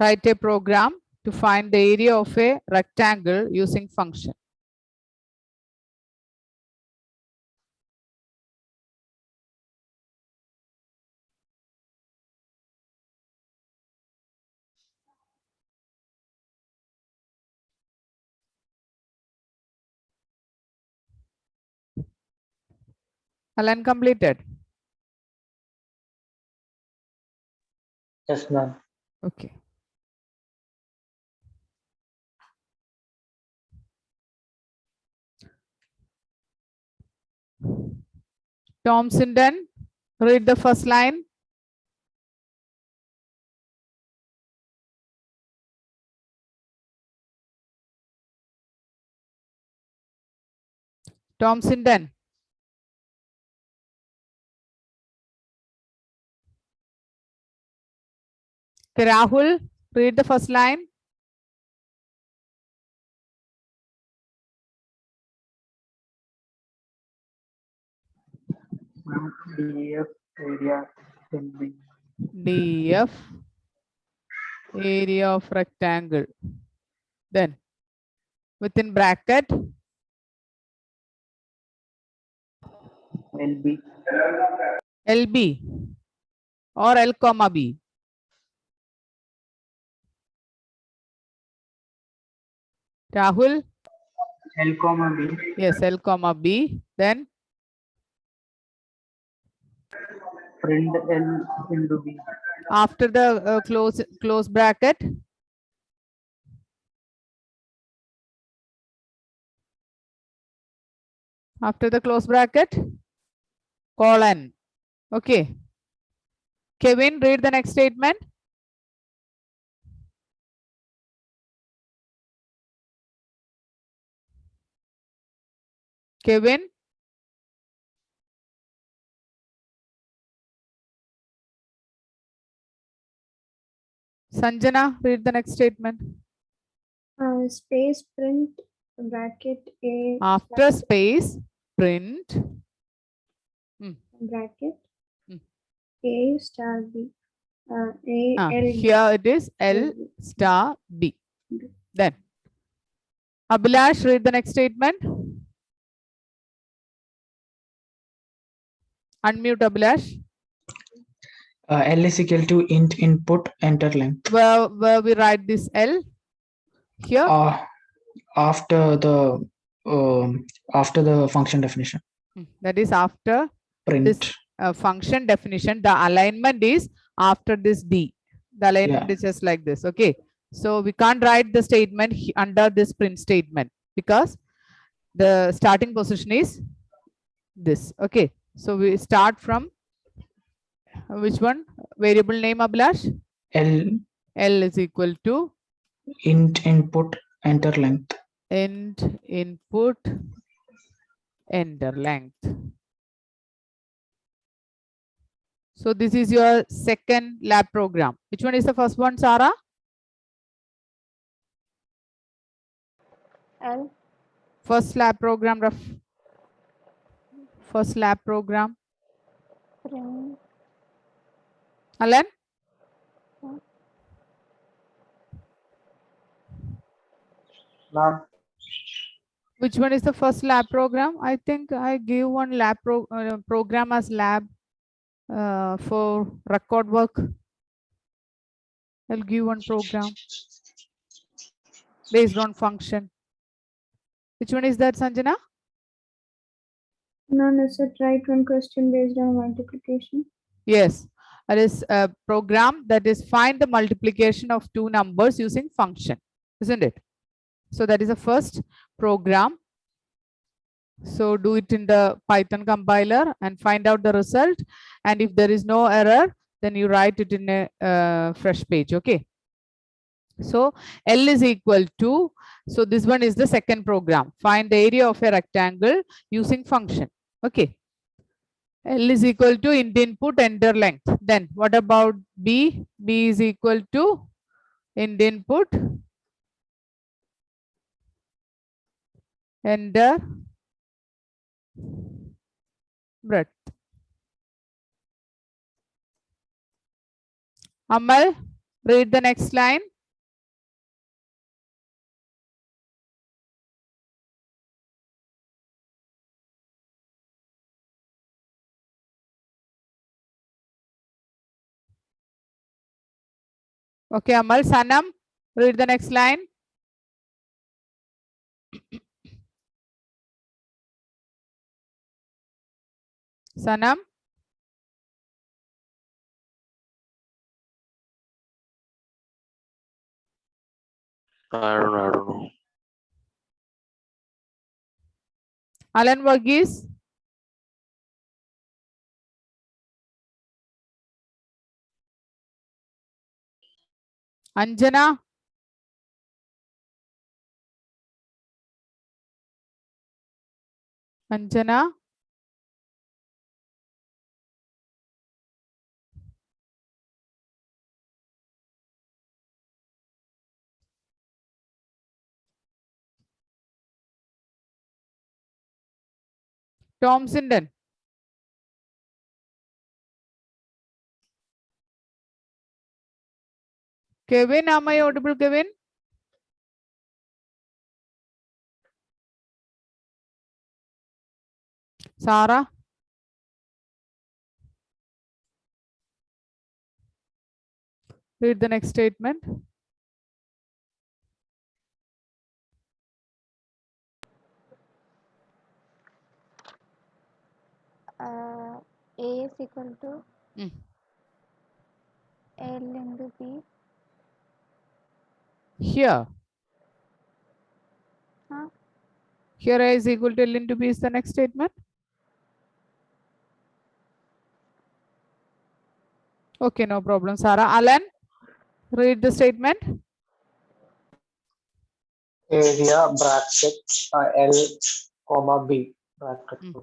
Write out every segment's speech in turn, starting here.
Write a program to find the area of a rectangle using function. Alan completed. Yes, ma'am. Okay. Tom Sinden, read the first line. Tom Sinden. Okay, Rahul, read the first line. DF area will be DF area of rectangle. Then within bracket LB. LB or L comma B. Rahul, L comma B. yes, L comma B. Then Print L into B. after the close bracket, after the close bracket, colon. Okay. Kevin, read the next statement. Kevin. Sanjana, read the next statement. Space print bracket A After space, print. bracket Hmm. A star B. A L Here it is L star B. Then Abhilash, read the next statement. Unmute Abhilash. L is equal to int input enter length. Where we write this L? Here? After the function definition. That is after Print. this function definition. The alignment is after this D. The alignment is just like this. Okay. So we can't write the statement under this print statement because the starting position is this. Okay. So we start from which one? Variable name, Abhilash? L is equal to int input enter length. Int input enter length. So this is your second lab program. Which one is the first one, Sarah? L. First lab program, Raf. First lab program. Print. Alan? Ma'am. Which one is the first lab program? I think I gave one lab program as lab for record work. I'll give one program based on function. Which one is that, Sanjana? No, sir. Write one question based on multiplication. Yes, that is a program that is find the multiplication of two numbers using function, isn't it? So that is the first program. So do it in the Python compiler and find out the result. And if there is no error, then you write it in a fresh page. Okay. So L is equal to, so this one is the second program. Find the area of a rectangle using function. Okay. L is equal to int input enter length. Then what about B? B is equal to int input enter breadth. Amal, read the next line. Okay, Amal. Sanam, read the next line. Sanam. I don't know. Alan Varghese. Anjana. Anjana. Tom Sinden. Kevin, am I audible, Kevin? Sarah. Read the next statement. A is equal to Mm. L into B. Here. Huh? Here A is equal to L into B is the next statement. Okay, no problem. Sarah. Alan, read the statement. area bracket L comma B bracket.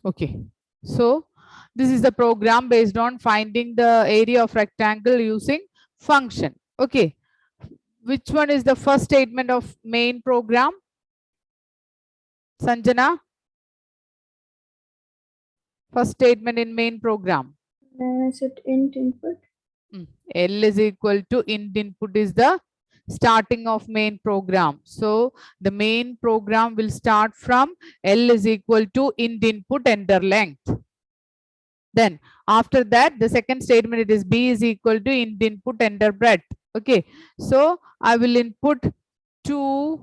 Okay. So this is the program based on finding the area of rectangle using function. Okay. Which one is the first statement of main program? Sanjana? First statement in main program. Is it int input? L is equal to int input is the starting of main program. So the main program will start from L is equal to int input enter length. Then after that, the second statement it is B is equal to int input enter breadth. Okay. So I will input 2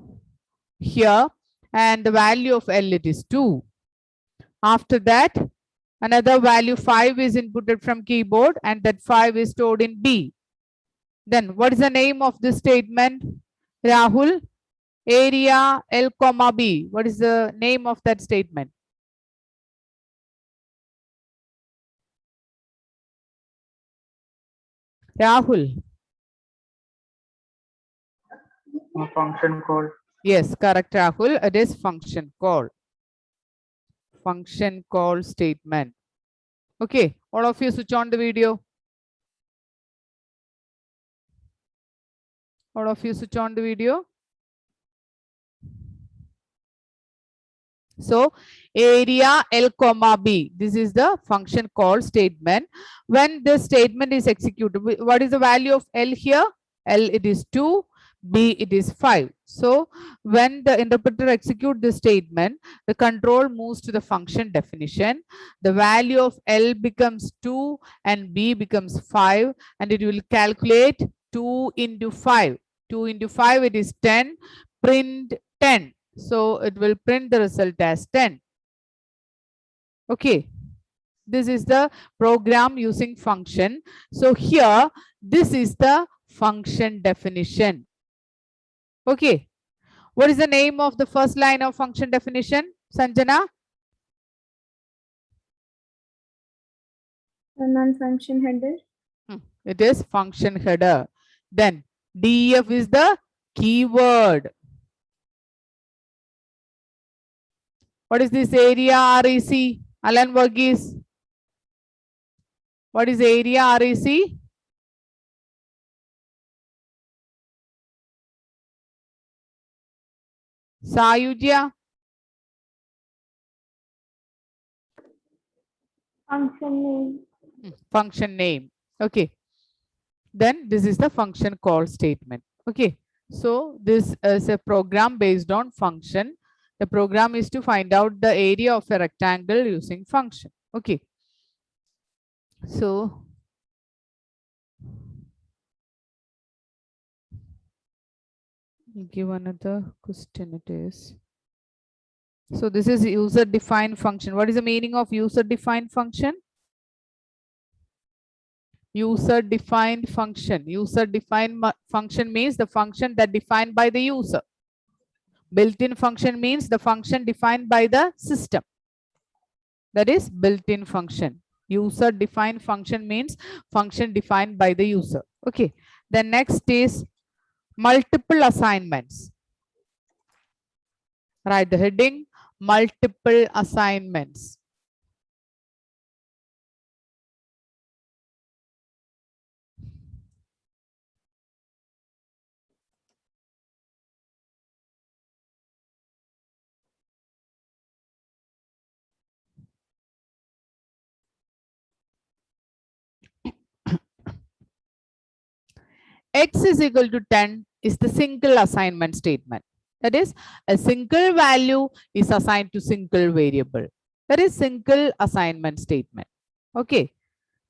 here and the value of L it is 2. After that, another value 5 is inputted from keyboard and that 5 is stored in B. Then what is the name of this statement? Rahul, area L comma B. What is the name of that statement? Rahul. Function called Yes, correct, Rahul. It is function call. Function call statement. Okay, all of you switch on the video. All of you switch on the video. So area L comma B, this is the function call statement. When the statement is executed, what is the value of L here? L it is 2, B it is 5. So when the interpreter executes the statement, the control moves to the function definition. The value of L becomes 2 and B becomes 5 and it will calculate 2 into 5. 2 into 5 it is 10, print 10. So it will print the result as 10. Okay. This is the program using function. So here, this is the function definition. Okay. What is the name of the first line of function definition? Sanjana? A non-function header. It is function header. Then DEF is the keyword. What is this area REC? Alan Varghese. What is area REC? Sayujya. Function name. Function name. Okay. Then this is the function call statement. Okay. So this is a program based on function. The program is to find out the area of a rectangle using function. Okay. So I'll give another question. It is. So this is user defined function. What is the meaning of user defined function? User defined function. User defined function means the function that defined by the user. Built-in function means the function defined by the system. That is built-in function. User defined function means function defined by the user. Okay. The next is multiple assignments. Write the heading multiple assignments. X is equal to 10 is the single assignment statement. That is, a single value is assigned to single variable. That is single assignment statement. Okay.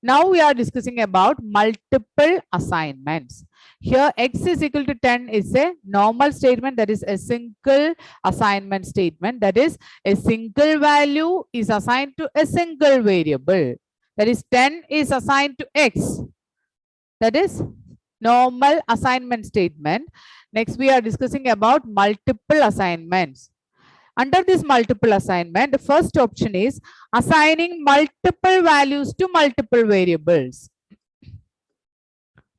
Now we are discussing about multiple assignments. Here X is equal to 10 is a normal statement, that is a single assignment statement. That is a single value is assigned to a single variable. That is 10 is assigned to X. That is normal assignment statement. Next we are discussing about multiple assignments. Under this multiple assignment, the first option is assigning multiple values to multiple variables.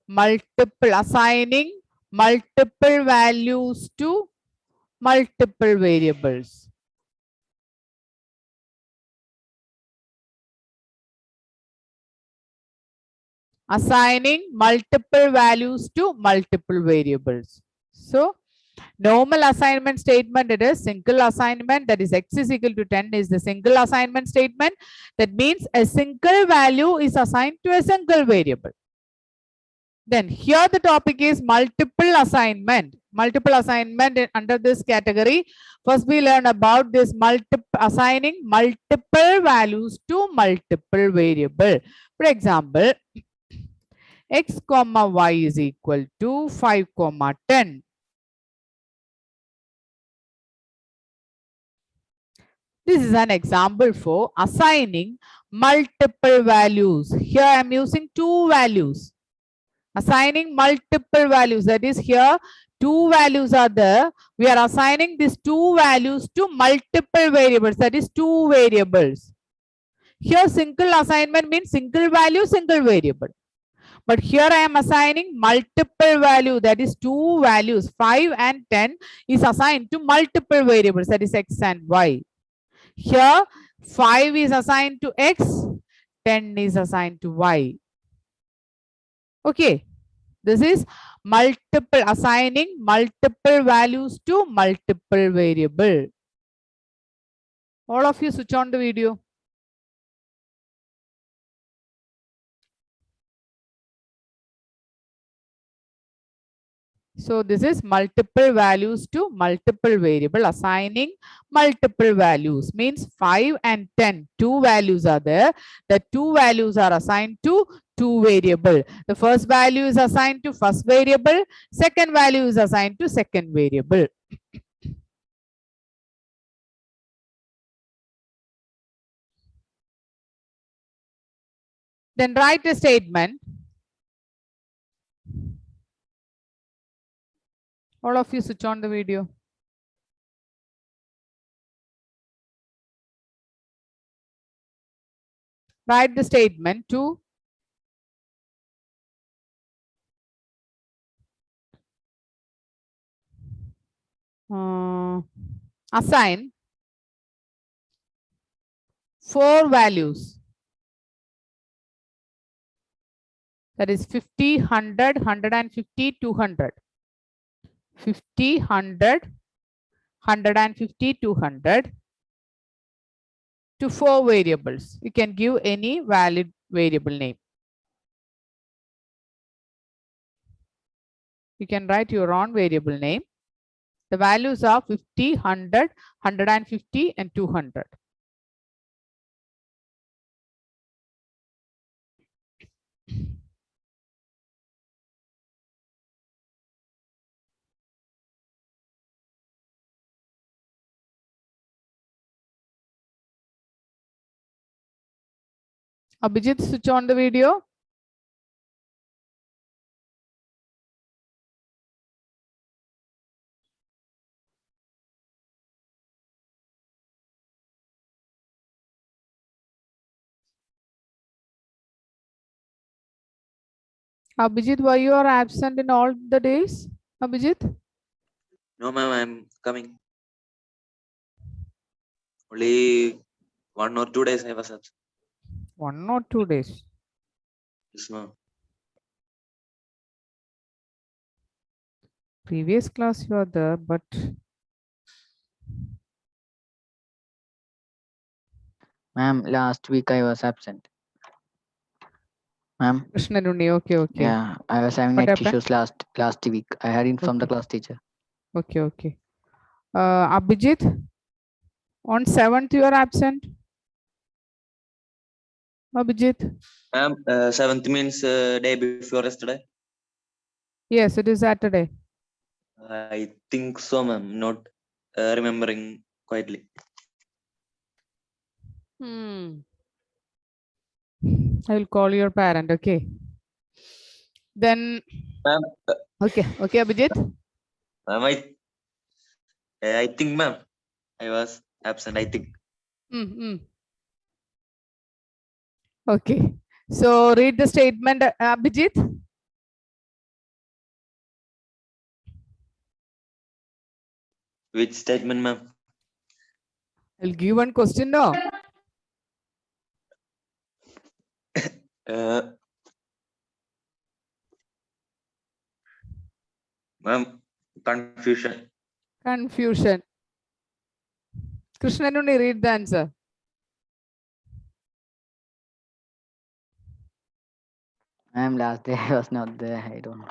Assigning multiple values to multiple variables. Assigning multiple values to multiple variables. So, normal assignment statement, it is single assignment, that is X is equal to 10 is the single assignment statement. That means a single value is assigned to a single variable. Then here the topic is multiple assignment. Multiple assignment under this category. First we learn about this assigning multiple values to multiple variable. For example, X comma Y is equal to 5 comma 10. This is an example for assigning multiple values. Here I am using two values. Assigning multiple values, that is here two values are there. We are assigning these two values to multiple variables, that is two variables. Here single assignment means single value, single variable. But here I am assigning multiple value, that is two values, 5 and 10 is assigned to multiple variables, that is X and Y. Here 5 is assigned to X, 10 is assigned to Y. Okay, this is multiple assigning multiple values to multiple variable. All of you switch on the video. So this is multiple values to multiple variable, assigning multiple values means 5 and 10. Two values are there. The two values are assigned to two variable. The first value is assigned to first variable. Second value is assigned to second variable. Then write a statement. All of you switch on the video. Write the statement to assign 4 values. That is 50, 100, 150, 200. 50, 100, 150, 200 to 4 variables. You can give any valid variable name. You can write your own variable name. The values are 50, 100, 150 and 200. Abhijit, switch on the video. Abhijit, why you are absent in all the days? Abhijit? No, ma'am, I'm coming. Only 1 or 2 days I was absent. 1 or 2 days. Yes, ma'am. Previous class you are there, but Ma'am, last week I was absent. Ma'am, Krishnanuni, okay. yeah, I was having What net happened? issues last week. I had informed the Okay. class teacher. Okay. Abhijit, on 7th you are absent. Abhijit? Ma'am, 7th means day before yesterday. Yes, it is Saturday. I think so, ma'am. Not remembering quietly. I will call your parent, okay? Then, Ma'am, okay, Abhijit. ma'am, I think, ma'am, I was absent. I think. Okay. So read the statement, Abhijit. Which statement, ma'am? I'll give one question now. Ma'am, confusion. Confusion. Krishnanuni, read the answer. Ma'am, last day I was not there. I don't know.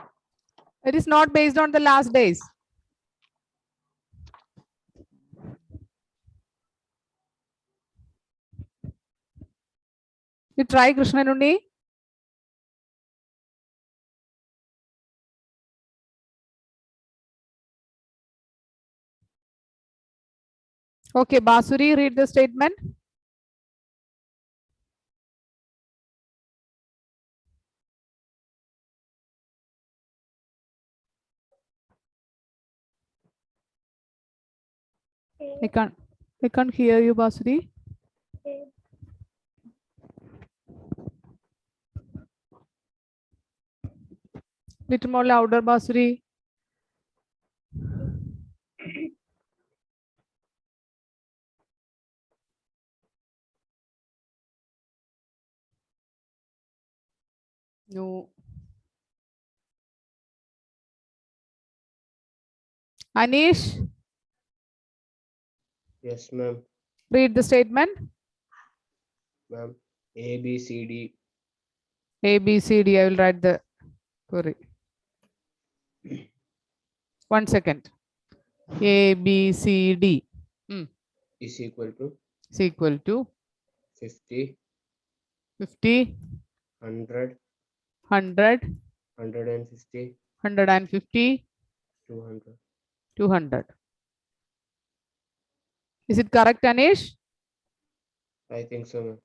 It is not based on the last days. You try, Krishnanuni. Okay, Basuri, read the statement. I can't hear you, Basuri. Little more louder, Basuri. No. Anish, Yes, ma'am. read the statement. Ma'am, A, B, C, D. A, B, C, D. I will write the query. 1 second. A, B, C, D. Is equal to Is equal to 50, 50, 100, 100, 150, 150, 200. 200. Is it correct, Anish? I think so, ma'am.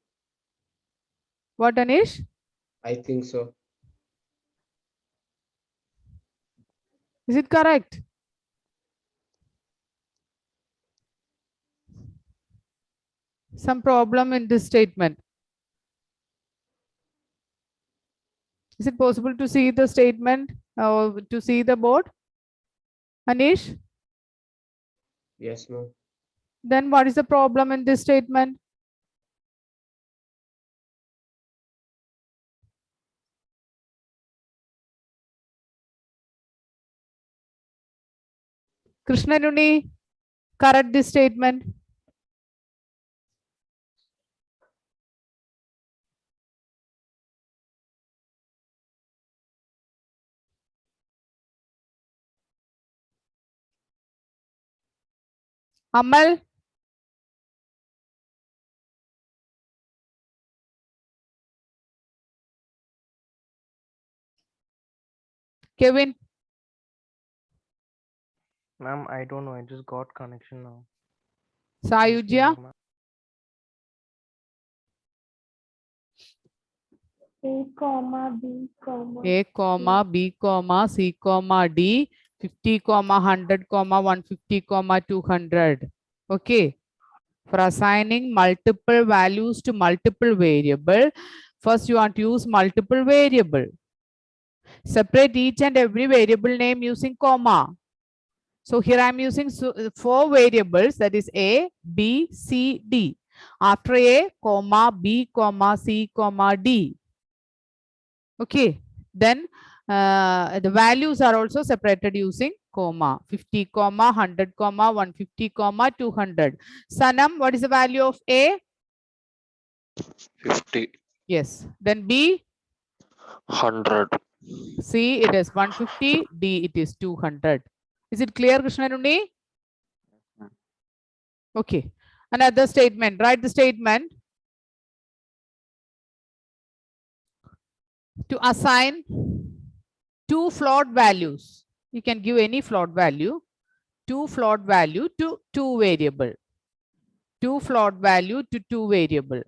What, Anish? I think so. Is it correct? Some problem in this statement. Is it possible to see the statement or to see the board? Anish? Yes, ma'am. Then what is the problem in this statement? Krishnanuni, correct this statement. Amal? Kevin? Ma'am, I don't know. I just got connection now. Sayujya? A comma B comma A comma B comma C comma D, 50 comma 100 comma 150 comma 200. Okay. For assigning multiple values to multiple variable, first you want to use multiple variable. Separate each and every variable name using comma. So here I am using 4 variables, that is A, B, C, D. After A, comma, B, comma, C, comma, D. Okay. Then the values are also separated using comma. 50 comma 100 comma 150 comma 200. Sanam, what is the value of A? 50, Yes. Then B, 100. C, it is 150, D, it is 200. Is it clear, Krishnanundi? ma'am. Okay. Another statement. Write the statement. To assign two float values. You can give any float value. Two float value to two variable. Two float value to two variable.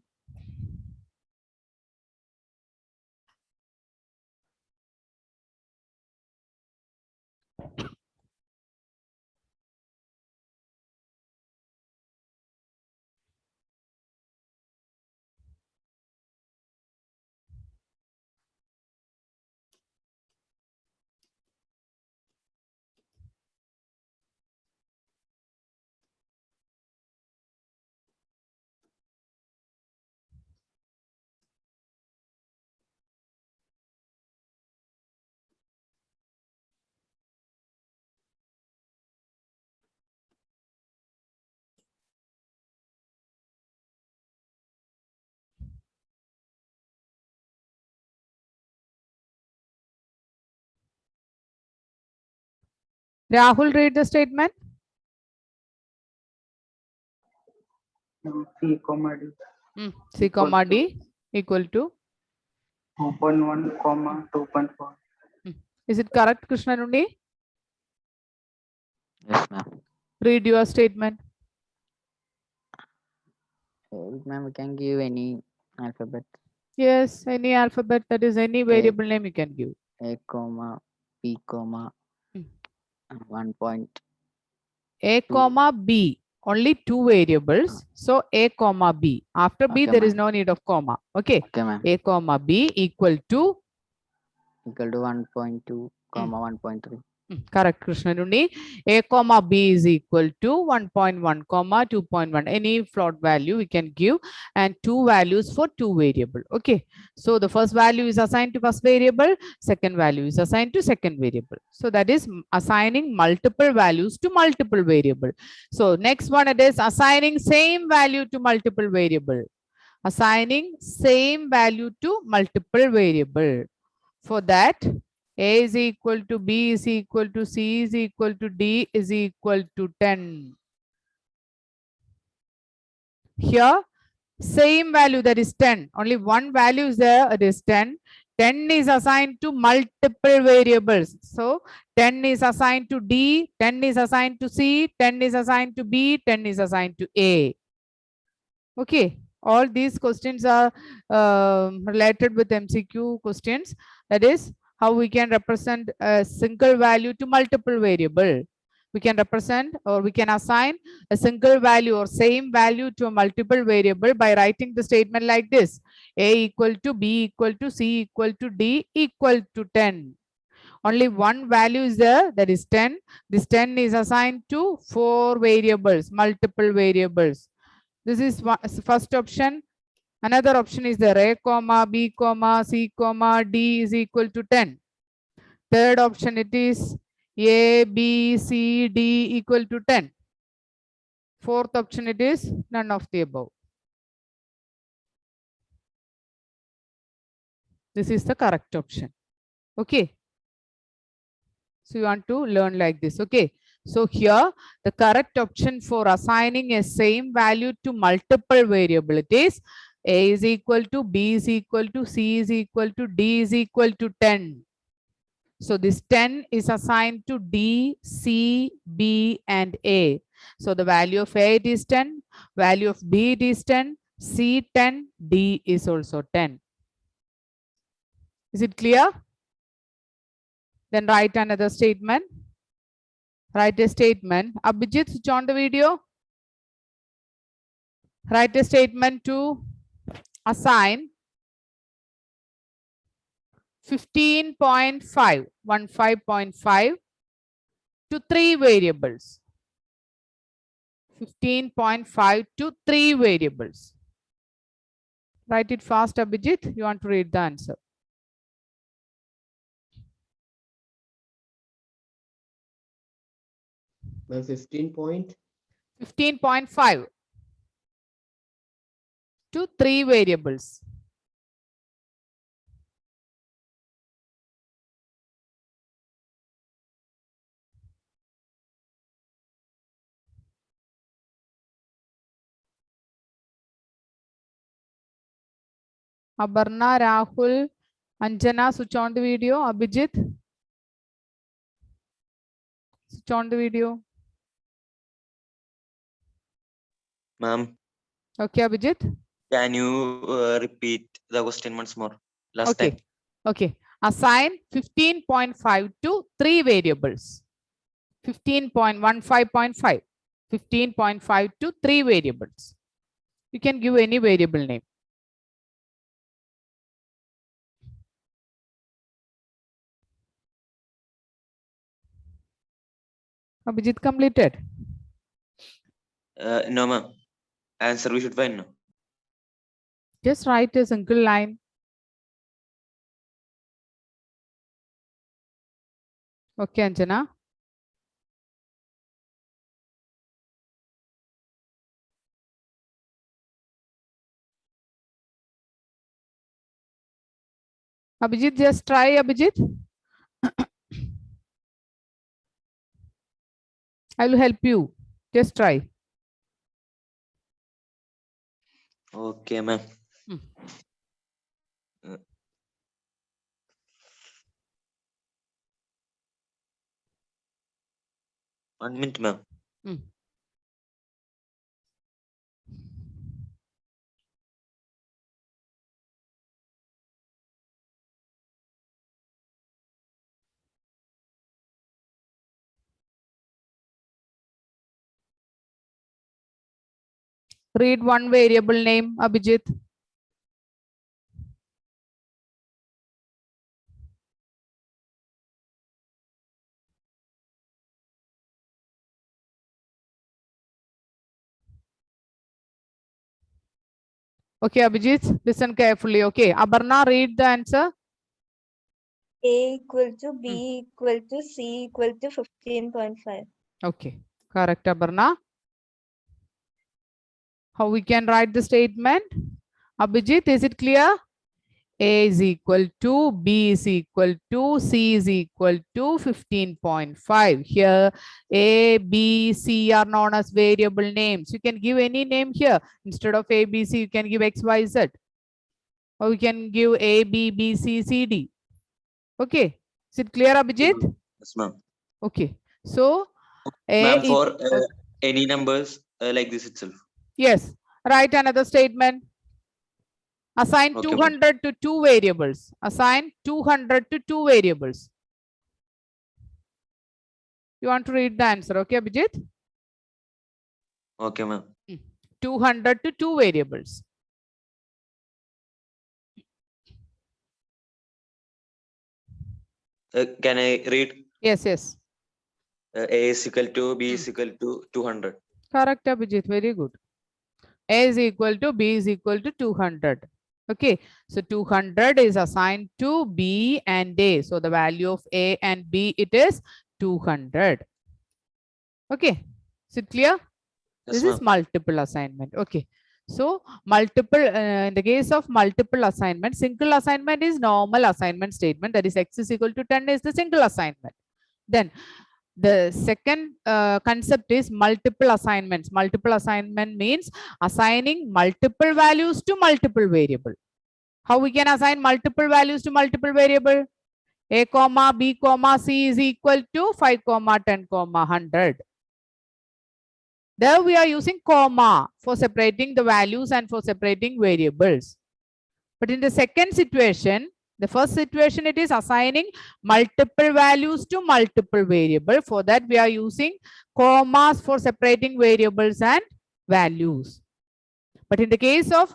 Rahul, read the statement. C comma D. C Equal comma to D equal to. 2.1 comma 2.4. Is it correct, Krishnanundi? Yes, ma'am. Read your statement. Ma'am, we can give any alphabet. Yes, any alphabet, that is any variable name you can give. A comma B comma Hmm. 1 point. A comma B, only two variables. So A comma B. After B, Okay, there is ma'am. no need of comma. Okay. Okay, ma'am. A comma B equal to. Equal to 1.2 comma 1.3. Correct, Krishnanundi. A comma B is equal to 1.1 comma 2.1. Any float value we can give, and two values for two variable. Okay. So the first value is assigned to first variable, second value is assigned to second variable. So that is assigning multiple values to multiple variable. So next one, it is assigning same value to multiple variable. Assigning same value to multiple variable. For that, A is equal to B is equal to C is equal to D is equal to 10. Here, same value, that is 10. Only one value is there, it is 10. 10 is assigned to multiple variables. So 10 is assigned to D, 10 is assigned to C, 10 is assigned to B, 10 is assigned to A. Okay. All these questions are related with MCQ questions. That is how we can represent a single value to multiple variable. We can represent, or we can assign a single value or same value to a multiple variable by writing the statement like this: A equal to B equal to C equal to D equal to 10. Only one value is there, that is 10. This 10 is assigned to 4 variables, multiple variables. This is first option. Another option is there: A comma B comma C comma D is equal to 10. Third option, it is A, B, C, D equal to 10. Fourth option, it is none of the above. This is the correct option. Okay. So you want to learn like this. Okay. So here the correct option for assigning a same value to multiple variable, it is A is equal to B is equal to C is equal to D is equal to 10. So this 10 is assigned to D, C, B, and A. So the value of A, it is 10, value of B, it is 10, C 10, D is also 10. Is it clear? Then write another statement. Write a statement. Abhijit, switch on the video. Write a statement to assign 15.5 to 3 variables. 15.5 to 3 variables. Write it fast, Abhijit. You want to read the answer. Ma'am, 15.5 to 3 variables. Aparna, Rahul, Anjana, switch on the video. Abhijit, switch on the video. Ma'am, Okay, Abhijit. can you repeat the question once more? Last Okay. time. Okay. Assign 15.5 to 3 variables. 15.15.5. 15.5 to 3 variables. You can give any variable name. Abhijit completed. No, ma'am. Answer we should find now. Just write a single line. Okay, Anjana. Abhijit, just try, Abhijit. I will help you. Just try. Okay, ma'am. Hmm. 1 minute, ma'am. Read one variable name, Abhijit. Okay, Abhijit, listen carefully. Okay, Aparna, read the answer. A equal to B equal to C equal to 15.5. Okay, correct, Aparna. How we can write the statement? Abhijit, is it clear? A is equal to, B is equal to, C is equal to 15.5. Here, A, B, C are known as variable names. You can give any name here. Instead of A, B, C, you can give X, Y, Z. Or we can give A, B, B, C, C, D. Okay. Is it clear, Abhijit? Yes, ma'am. Okay. So, A Ma'am, is, for any numbers like this itself. yes. Write another statement. Assign Okay, 200 to 2 variables. Assign 200 to 2 variables. You want to read the answer, okay, Abhijit? Okay, ma'am. 200 to 2 variables. Can I read? Yes, yes. A is equal to B is equal to 200. Correct, Abhijit. Very good. A is equal to B is equal to 200. Okay. So 200 is assigned to B and A. So the value of A and B, it is 200. Okay. Is it clear? Yes, This is multiple assignment. Okay. So multiple, in the case of multiple assignment, single assignment is normal assignment statement. That is X is equal to 10 is the single assignment. Then the second concept is multiple assignments. Multiple assignment means assigning multiple values to multiple variable. How we can assign multiple values to multiple variable? A comma B comma C is equal to 5 comma 10 comma 100. There we are using comma for separating the values and for separating variables. But in the second situation, The first situation, it is assigning multiple values to multiple variable. For that, we are using commas for separating variables and values. But in the case of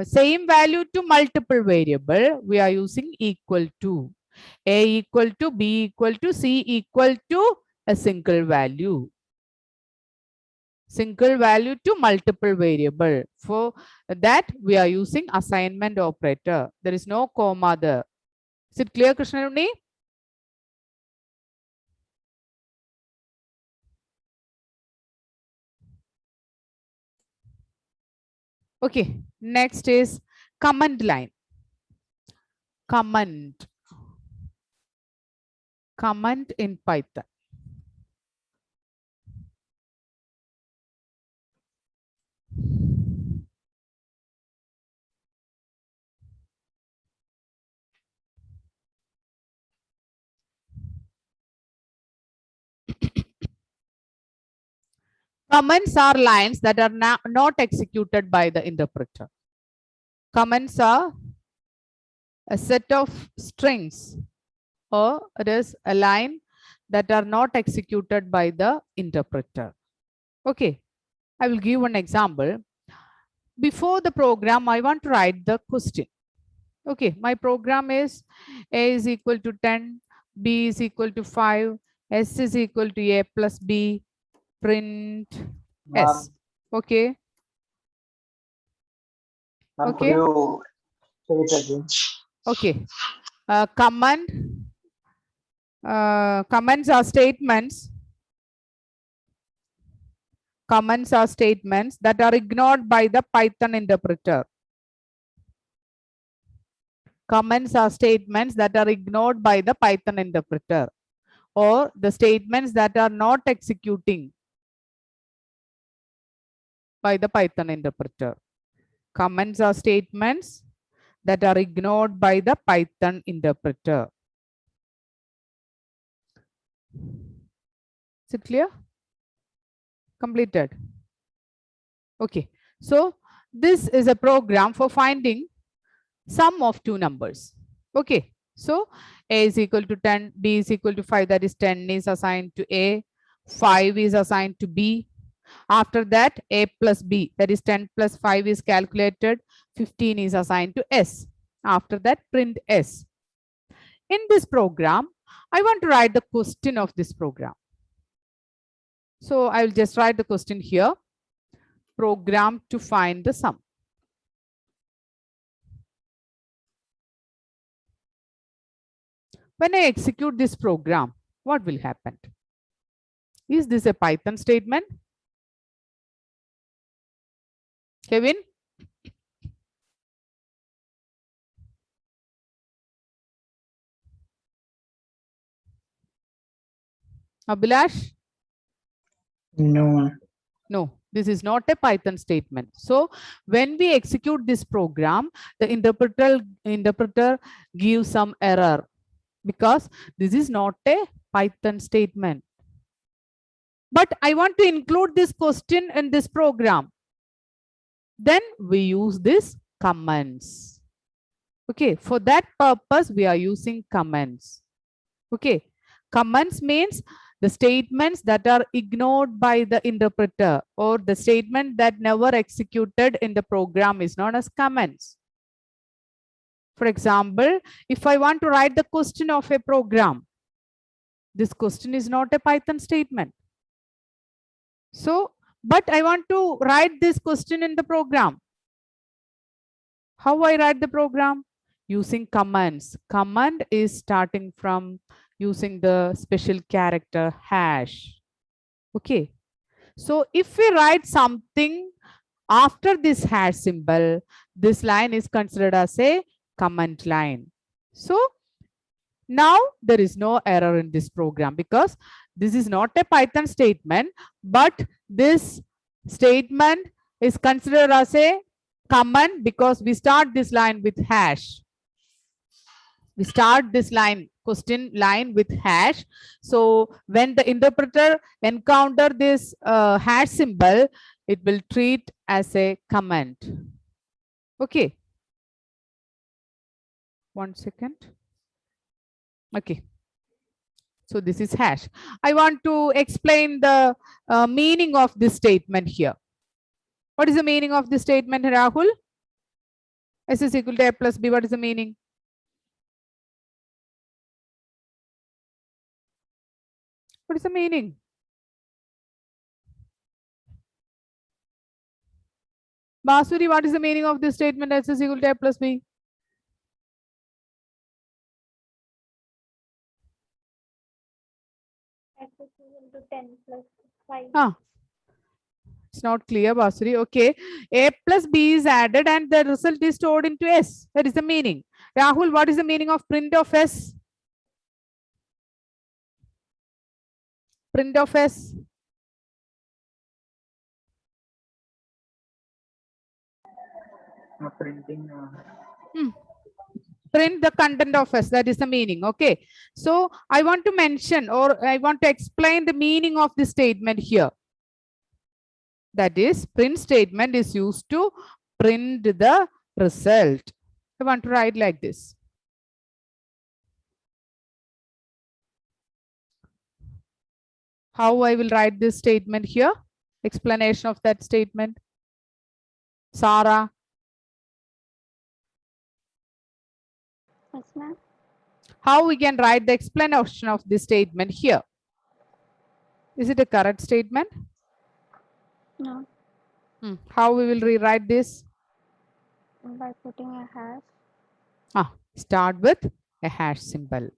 same value to multiple variable, we are using equal to. A equal to, B equal to, C equal to a single value. Single value to multiple variable. For that, we are using assignment operator. There is no comma there. Is it clear, Krishnaruni? Okay, next is command line. Command in Python. Comments are lines that are not executed by the interpreter. Comments are a set of strings, or it is a line that are not executed by the interpreter. Okay, I will give one example. Before the program, I want to write the question. Okay, my program is A is equal to 10, B is equal to 5, S is equal to A plus B, print S. Okay. Okay. Okay. Comments are statements. Comments are statements that are ignored by the Python interpreter. Comments are statements that are ignored by the Python interpreter, or the statements that are not executing by the Python interpreter. Comments are statements that are ignored by the Python interpreter. Is it clear? Completed. Okay. So this is a program for finding sum of two numbers. Okay. So A is equal to 10, B is equal to 5, that is 10 is assigned to A, 5 is assigned to B. After that, A plus B, that is 10 plus 5 is calculated, 15 is assigned to S. After that, print S. In this program, I want to write the question of this program. So I will just write the question here. Program to find the sum. When I execute this program, what will happen? Is this a Python statement? Kevin? Abhilash? No. No, this is not a Python statement. So when we execute this program, the interpreter gives some error because this is not a Python statement. But I want to include this question in this program. Then we use this comments. Okay, for that purpose, we are using comments. Okay, comments means the statements that are ignored by the interpreter, or the statement that never executed in the program is known as comments. For example, if I want to write the question of a program, this question is not a Python statement. So, but I want to write this question in the program. How I write the program? Using commands. Command is starting from using the special character hash. Okay. So if we write something after this hash symbol, this line is considered as a command line. So now there is no error in this program because this is not a Python statement, but this statement is considered as a command because we start this line with hash. We start this line, question line, with hash. So when the interpreter encounter this hash symbol, it will treat as a comment. Okay. 1 second. Okay. So this is hash. I want to explain the meaning of this statement here. What is the meaning of this statement, Rahul? S is equal to A plus B. What is the meaning? What is the meaning? Basuri, what is the meaning of this statement? S is equal to A plus B. X is equal to 10 plus 5. Ah, it's not clear, Basuri. Okay. A plus B is added and the result is stored into S. That is the meaning. Rahul, what is the meaning of print of S? Print of S. Printing. Print the content of S. That is the meaning. Okay. So I want to mention or I want to explain the meaning of this statement here. That is, print statement is used to print the result. I want to write like this. How I will write this statement here? Explanation of that statement. Sarah. Yes, ma'am. How we can write the explanation of this statement here? Is it a correct statement? No. How we will rewrite this? By putting a hash. Start with a hash symbol.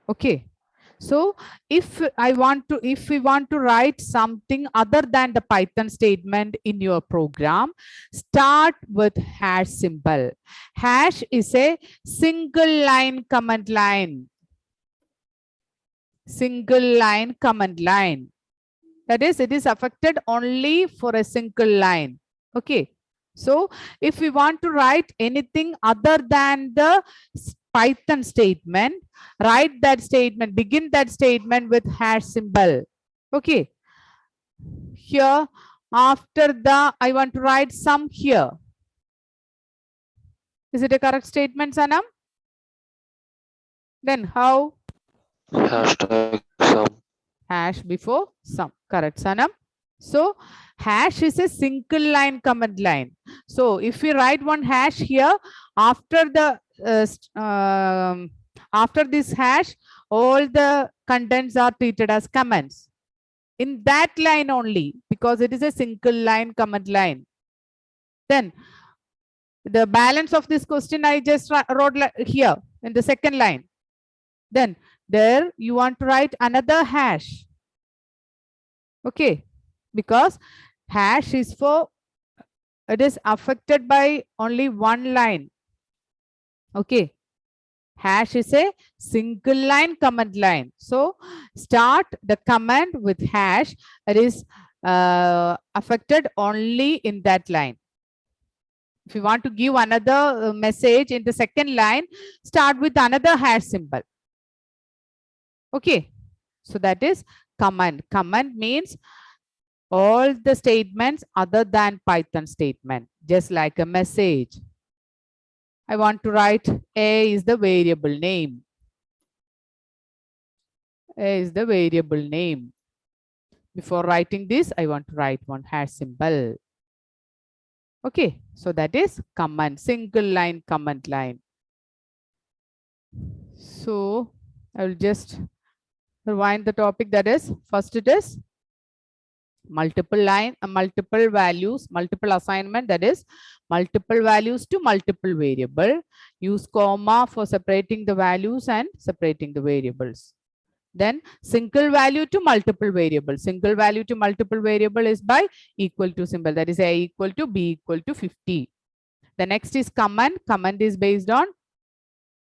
Okay. So if we want to write something other than the Python statement in your program, start with hash symbol. Hash is a single line command line. Single line command line. That is, it is affected only for a single line. Okay. So if we want to write anything other than the Python statement, write that statement, begin that statement with hash symbol. Okay. Here, after the, I want to write sum here. Is it a correct statement, Sanam? Then how? Hashtag sum. Hash before sum. Correct, Sanam. So hash is a single line command line. So if we write one hash here, after the after this hash, all the contents are treated as comments. In that line only, because it is a single line command line. Then the balance of this question I just wrote here in the second line. Then there you want to write another hash. Okay. Because hash is for, it is affected by only one line. Okay. Hash is a single line command line. So start the command with hash. It is affected only in that line. If you want to give another message in the second line, start with another hash symbol. Okay. So that is command. Command means all the statements other than Python statement, just like a message. I want to write A is the variable name. A is the variable name. Before writing this, I want to write one hash symbol. Okay, so that is command, single line command line. So I will just rewind the topic. That is, first it is multiple line, multiple values, multiple assignment, that is multiple values to multiple variable. Use comma for separating the values and separating the variables. Then single value to multiple variable. Single value to multiple variable is by equal to symbol, that is A equal to B equal to 50. The next is command. Command is based on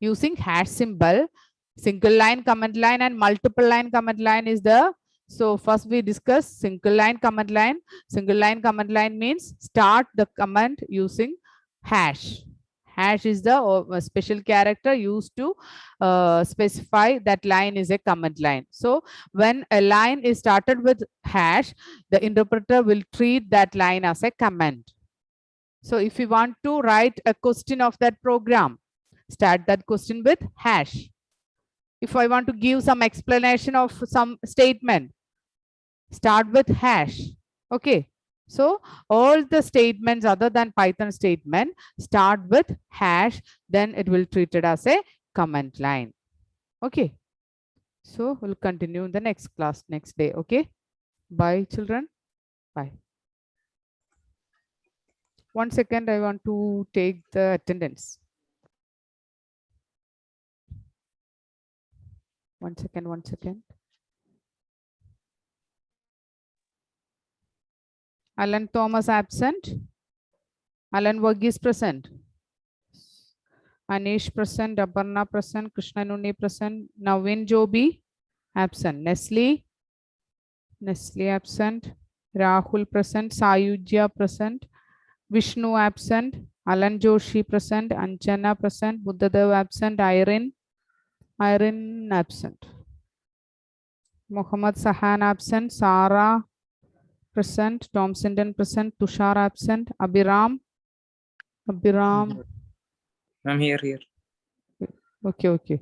using hash symbol. Single line command line and multiple line command line is the, so first we discuss single line command line. Single line command line means start the command using hash. Hash is the special character used to specify that line is a command line. So when a line is started with hash, the interpreter will treat that line as a command. So if you want to write a question of that program, start that question with hash. If I want to give some explanation of some statement, start with hash. Okay. So all the statements other than Python statement start with hash, then it will treat it as a comment line. Okay. So we'll continue in the next class next day. Okay. Bye, children. Bye. 1 second, I want to take the attendance. 1 second, 1 second. Alan Thomas absent. Alan Varghese present. Anish present. Aparna present. Krishna Nunni present. Navin Jobi absent. Nestle absent. Rahul present. Sayujya present. Vishnu absent. Alan Joshi present. Anjana present. Buddhadev absent. Irene absent. Muhammad Sahan absent. Sarah present. Tom Sinton present. Tushar absent. Abhiram. I'm here. Okay.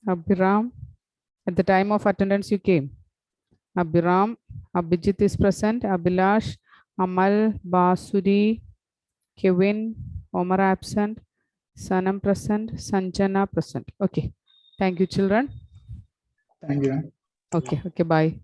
Abhiram, at the time of attendance you came. Abhiram, Abhijit is present. Abhilash, Amal, Basuri, Kevin, Omar absent. Sanam present. Sanjana present. Okay. Thank you, children. Thank you. Okay, bye.